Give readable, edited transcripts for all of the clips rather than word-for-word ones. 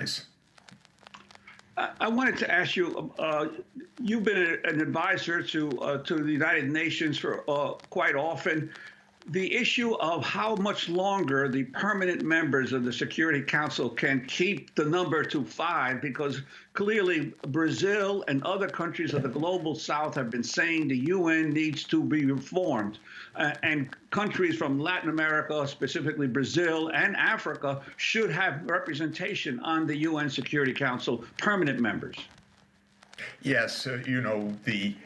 exercise. I wanted to ask you, you've been an advisor to the United Nations for quite often. The issue of how much longer the permanent members of the Security Council can keep the number to 5, because clearly Brazil and other countries of the global south have been saying the UN needs to be reformed. And countries from Latin America, specifically Brazil and Africa, should have representation on the UN Security Council, permanent members. Yes, you know, the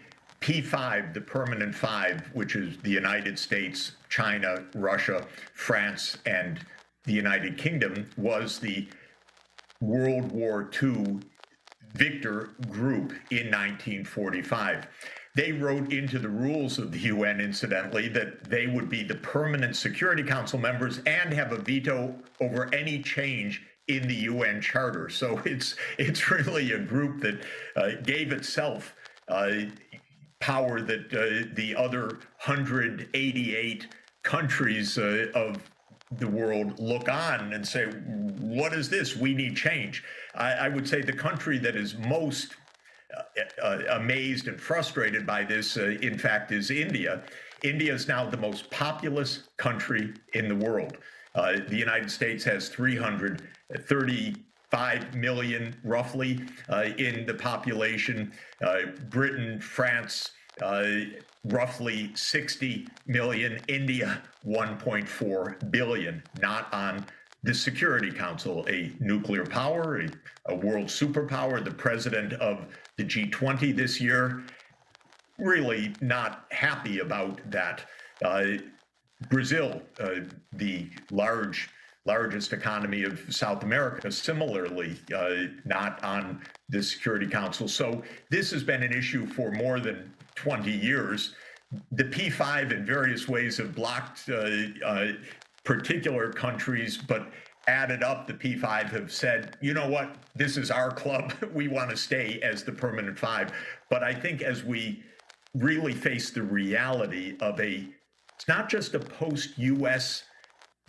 P5, the permanent 5, which is the United States, China, Russia, France, and the United Kingdom, was the World War II victor group in 1945. They wrote into the rules of the UN, incidentally, that they would be the permanent Security Council members and have a veto over any change in the UN Charter. So it's really a group that gave itself power that the other 188 countries of the world look on and say, what is this? We need change. I would say the country that is most amazed and frustrated by this, in fact, is India. India is now the most populous country in the world. The United States has 335 million, roughly, in the population. Britain, France, roughly 60 million. India, 1.4 billion, not on the Security Council, a nuclear power, a world superpower, the president of the G20 this year, really not happy about that. Brazil, the largest economy of South America, similarly not on the Security Council. So this has been an issue for more than 20 years. The P5 in various ways have blocked particular countries, but added up, the P5 have said, you know what, this is our club. We want to stay as the permanent 5. But I think as we really face the reality of it's not just a post-US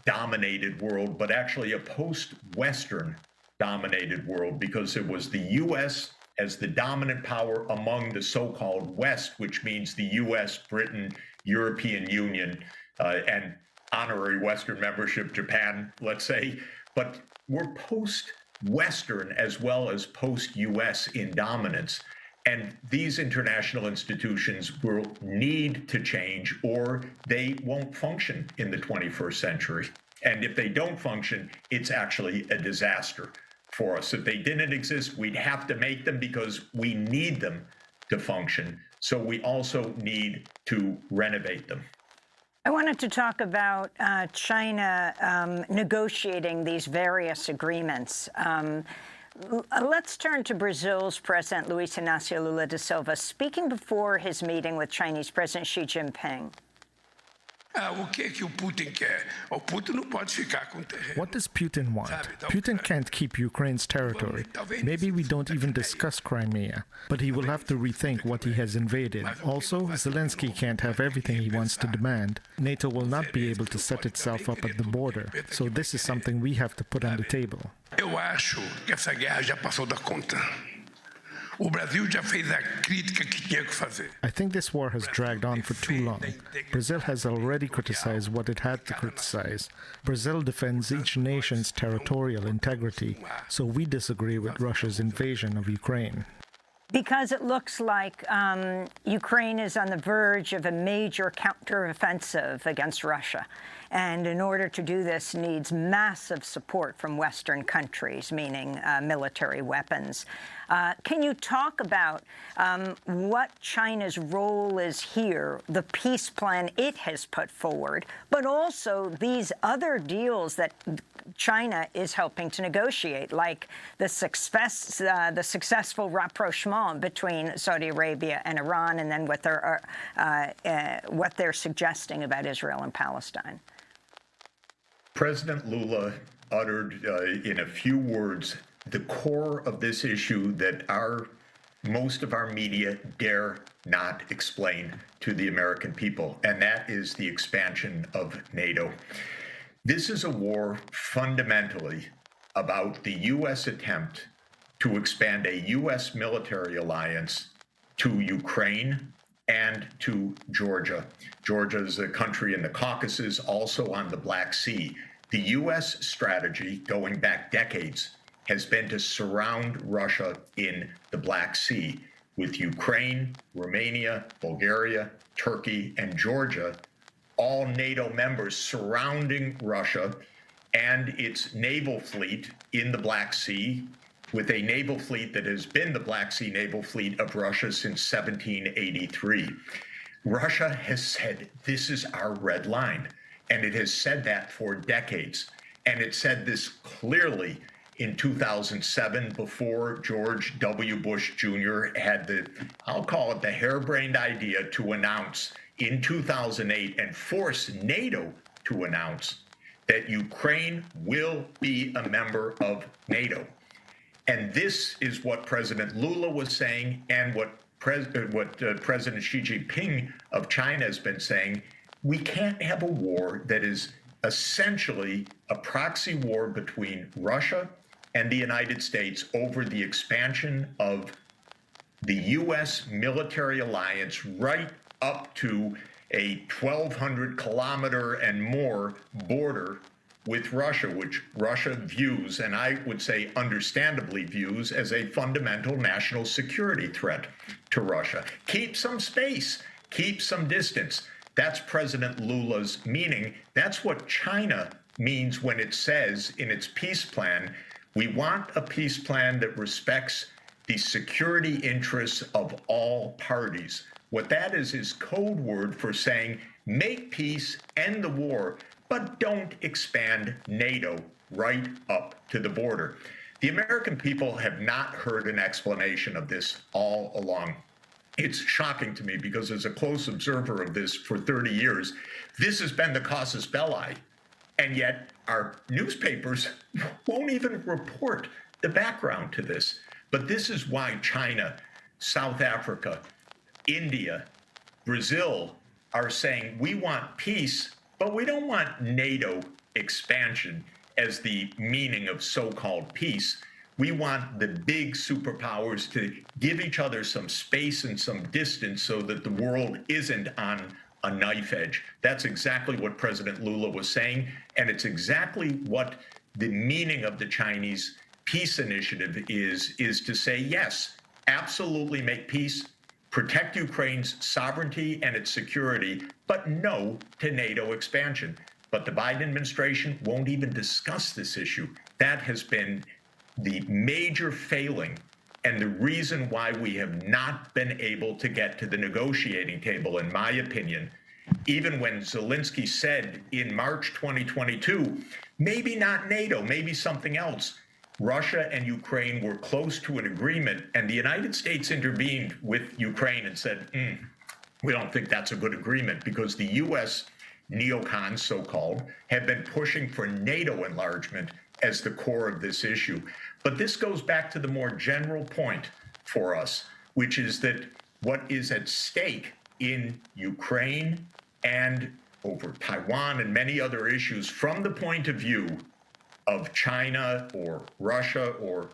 dominated world, but actually a post-Western dominated world, because it was the US as the dominant power among the so-called West, which means the US, Britain, European Union, and honorary Western membership, Japan, let's say. But we're post-Western as well as post-US in dominance. And these international institutions will need to change, or they won't function in the 21st century. And if they don't function, it's actually a disaster for us. If they didn't exist, we'd have to make them because we need them to function. So we also need to renovate them. I wanted to talk about China negotiating these various agreements. Let's turn to Brazil's President Luiz Inácio Lula da Silva, speaking before his meeting with Chinese President Xi Jinping. What does Putin want? Putin can't keep Ukraine's territory. Maybe we don't even discuss Crimea, but he will have to rethink what he has invaded. Also, Zelensky can't have everything he wants to demand. NATO will not be able to set itself up at the border, so this is something we have to put on the table. I think this war has dragged on for too long. Brazil has already criticized what it had to criticize. Brazil defends each nation's territorial integrity, so we disagree with Russia's invasion of Ukraine. Because it looks like Ukraine is on the verge of a major counteroffensive against Russia. And in order to do this, needs massive support from Western countries, meaning military weapons. Can you talk about what China's role is here, the peace plan it has put forward, but also these other deals that China is helping to negotiate, like the successful rapprochement between Saudi Arabia and Iran, and then what they're suggesting about Israel and Palestine? President Lula uttered in a few words the core of this issue that most of our media dare not explain to the American people, and that is the expansion of NATO. This is a war fundamentally about the U.S. attempt to expand a U.S. military alliance to Ukraine and to Georgia. Georgia is a country in the Caucasus, also on the Black Sea. The U.S. strategy, going back decades, has been to surround Russia in the Black Sea, with Ukraine, Romania, Bulgaria, Turkey, and Georgia, all NATO members surrounding Russia and its naval fleet in the Black Sea, with a naval fleet that has been the Black Sea naval fleet of Russia since 1783. Russia has said, this is our red line, and it has said that for decades. And it said this clearly in 2007, before George W. Bush Jr. had the, I'll call it the harebrained idea to announce in 2008 and force NATO to announce that Ukraine will be a member of NATO. And this is what President Lula was saying and what President Xi Jinping of China has been saying. We can't have a war that is essentially a proxy war between Russia and the United States over the expansion of the U.S. military alliance right up to a 1,200 kilometer and more border with Russia, which Russia views, and I would say understandably views, as a fundamental national security threat to Russia. Keep some space, keep some distance. That's President Lula's meaning. That's what China means when it says in its peace plan, we want a peace plan that respects the security interests of all parties. What that is code word for saying, make peace, end the war, but don't expand NATO right up to the border. The American people have not heard an explanation of this all along. It's shocking to me because as a close observer of this for 30 years, this has been the casus belli. And yet our newspapers won't even report the background to this. But this is why China, South Africa, India, Brazil are saying we want peace, but we don't want NATO expansion as the meaning of so-called peace. We want the big superpowers to give each other some space and some distance so that the world isn't on a knife edge. That's exactly what President Lula was saying, and it's exactly what the meaning of the Chinese peace initiative is to say, yes, absolutely make peace, protect Ukraine's sovereignty and its security, but no to NATO expansion. But the Biden administration won't even discuss this issue. That has been the major failing and the reason why we have not been able to get to the negotiating table, in my opinion. Even when Zelensky said in March 2022, maybe not NATO, maybe something else, Russia and Ukraine were close to an agreement, and the United States intervened with Ukraine and said, we don't think that's a good agreement, because the U.S. neocons, so-called, have been pushing for NATO enlargement as the core of this issue. But this goes back to the more general point for us, which is that what is at stake in Ukraine and over Taiwan and many other issues from the point of view of China or Russia or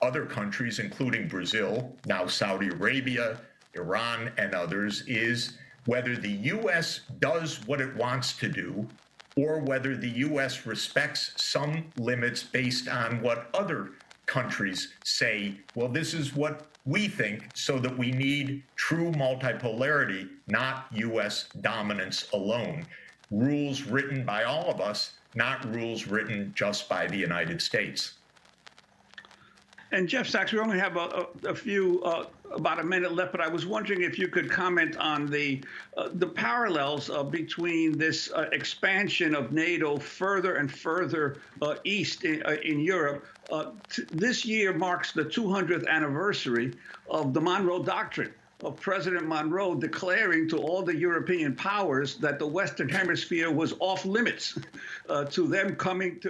other countries, including Brazil, now Saudi Arabia, Iran, and others, is whether the U.S. does what it wants to do or whether the U.S. respects some limits based on what other countries say, well, this is what we think, so that we need true multipolarity, not U.S. dominance alone. Rules written by all of us, not rules written just by the United States. And Jeff Sachs, we only have a few, about a minute left, but I was wondering if you could comment on the parallels between this expansion of NATO further and further east in Europe. This year marks the 200th anniversary of the Monroe Doctrine, of President Monroe declaring to all the European powers that the Western Hemisphere was off limits to them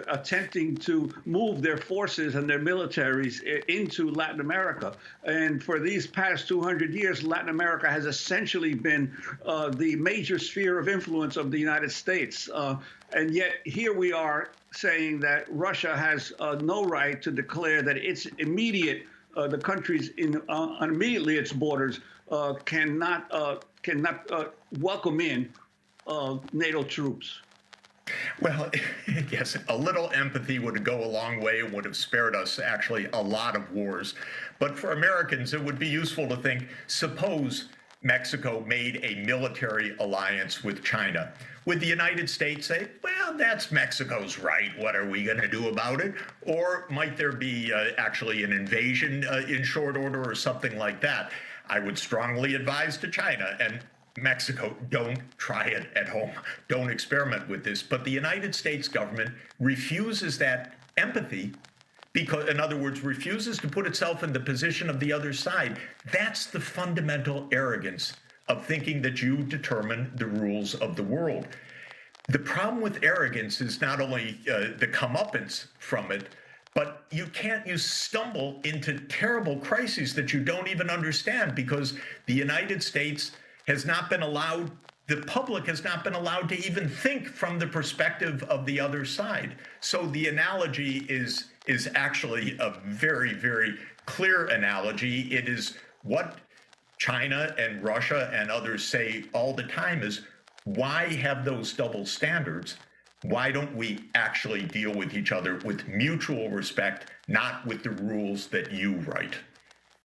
attempting to move their forces and their militaries into Latin America. And for these past 200 years, Latin America has essentially been the major sphere of influence of the United States. And yet here we are saying that Russia has no right to declare that its immediate the countries immediately its borders cannot welcome in NATO troops. Well, yes, a little empathy would go a long way and would have spared us actually a lot of wars. But for Americans, it would be useful to think, suppose Mexico made a military alliance with China. Would the United States say, well, that's Mexico's right, what are we going to do about it? Or might there be actually an invasion in short order or something like that? I would strongly advise to China and Mexico, don't try it at home. Don't experiment with this. But the United States government refuses that empathy because, in other words, refuses to put itself in the position of the other side. That's the fundamental arrogance of thinking that you determine the rules of the world. The problem with arrogance is not only the comeuppance from it, but you stumble into terrible crises that you don't even understand because the United States has not been allowed, the public has not been allowed to even think from the perspective of the other side. So the analogy is actually a very, very clear analogy. It is what China and Russia and others say all the time is, why have those double standards? Why don't we actually deal with each other with mutual respect, not with the rules that you write?